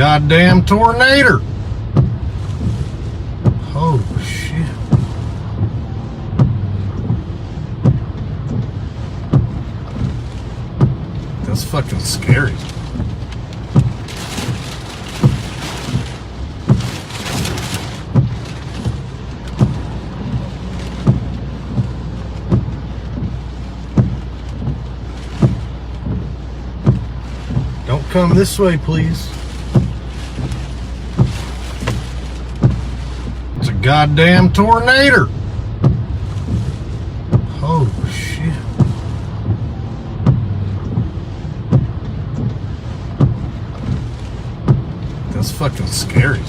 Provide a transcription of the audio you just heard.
goddamn tornado. Oh shit. That's fucking scary. Don't come this way, please. It's a goddamn tornado. Oh shit. That's fucking scary.